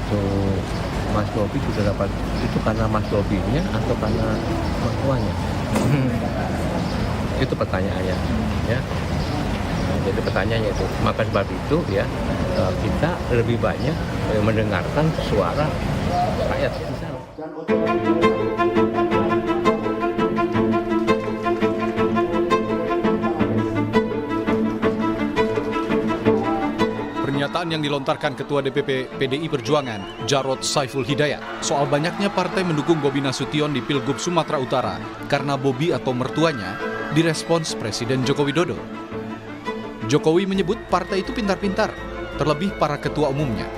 untuk Mas Bobi juga dapat itu karena Mas Bobinya atau karena mertuanya? Itu pertanyaannya, ya. Jadi pertanyaannya itu, maka sebab itu ya kita lebih banyak mendengarkan suara rakyat di sana. Pernyataan yang dilontarkan Ketua DPP PDI Perjuangan, Jarod Saiful Hidayat, soal banyaknya partai mendukung Bobi Nasution di Pilgub Sumatera Utara karena Bobi atau mertuanya direspons Presiden Joko Widodo. Jokowi menyebut partai itu pintar-pintar, terlebih para ketua umumnya.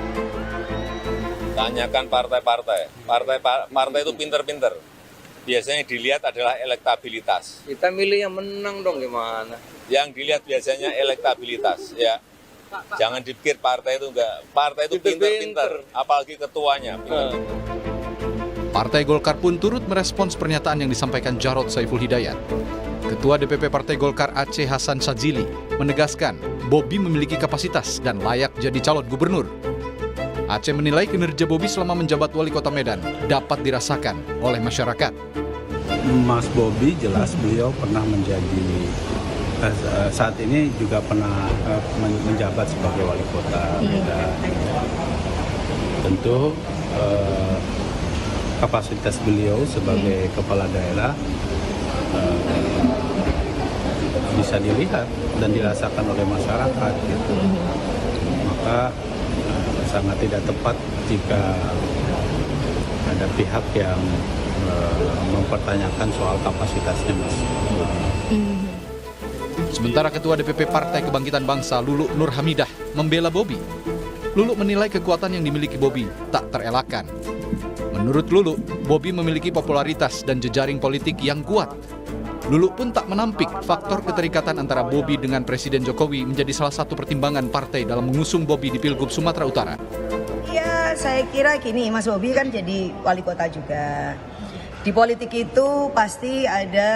Tanyakan partai itu pintar-pintar. Biasanya dilihat adalah elektabilitas. Kita milih yang menang dong gimana? Yang dilihat biasanya elektabilitas, ya. Jangan dipikir partai itu enggak. Partai itu pintar-pintar, apalagi ketuanya. Partai Golkar pun turut merespons pernyataan yang disampaikan Jarod Saiful Hidayat. Ketua DPP Partai Golkar Aceh Hasan Sadzili menegaskan Bobi memiliki kapasitas dan layak jadi calon gubernur. Aceh menilai kinerja Bobi selama menjabat wali kota Medan dapat dirasakan oleh masyarakat. Mas Bobi jelas beliau pernah menjadi saat ini juga pernah menjabat sebagai wali kota Medan. Tentu kapasitas beliau sebagai kepala daerah bisa dilihat dan dirasakan oleh masyarakat gitu. Maka sangat tidak tepat jika ada pihak yang mempertanyakan soal kapasitasnya Mas Bobi. Sementara Ketua DPP Partai Kebangkitan Bangsa Lulu Nur Hamidah membela Bobi. Lulu menilai kekuatan yang dimiliki Bobi tak terelakkan. Menurut Lulu, Bobi memiliki popularitas dan jejaring politik yang kuat. Lulu pun tak menampik faktor keterikatan antara Bobi dengan Presiden Jokowi menjadi salah satu pertimbangan partai dalam mengusung Bobi di Pilgub Sumatera Utara. Ya, saya kira gini, Mas Bobi kan jadi wali kota juga. Di politik itu pasti ada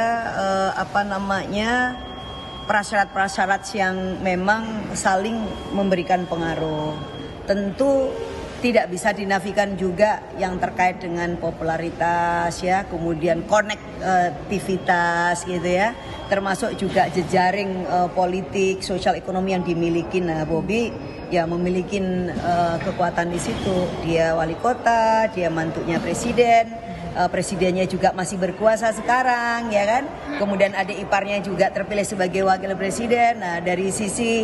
prasyarat-prasyarat yang memang saling memberikan pengaruh. Tentu tidak bisa dinafikan juga yang terkait dengan popularitas ya, kemudian konektivitas gitu ya, termasuk juga jejaring politik, sosial ekonomi yang dimiliki. Nah, Bobi ya memiliki kekuatan di situ. Dia wali kota, dia mantunya presiden. Presidennya juga masih berkuasa sekarang, ya kan? Kemudian adik iparnya juga terpilih sebagai wakil presiden. Nah, dari sisi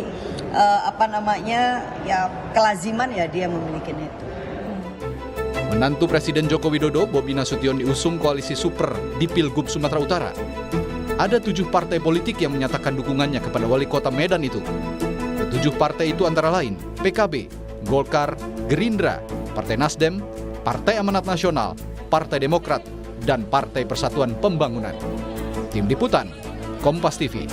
ya kelaziman ya dia memiliki itu. Menantu Presiden Joko Widodo, Bobi Nasution diusung koalisi super di Pilgub Sumatera Utara. Ada 7 partai politik yang menyatakan dukungannya kepada wali kota Medan itu. Ketujuh partai itu antara lain PKB, Golkar, Gerindra, Partai Nasdem, Partai Amanat Nasional, Partai Demokrat, dan Partai Persatuan Pembangunan. Tim Liputan, Kompas TV.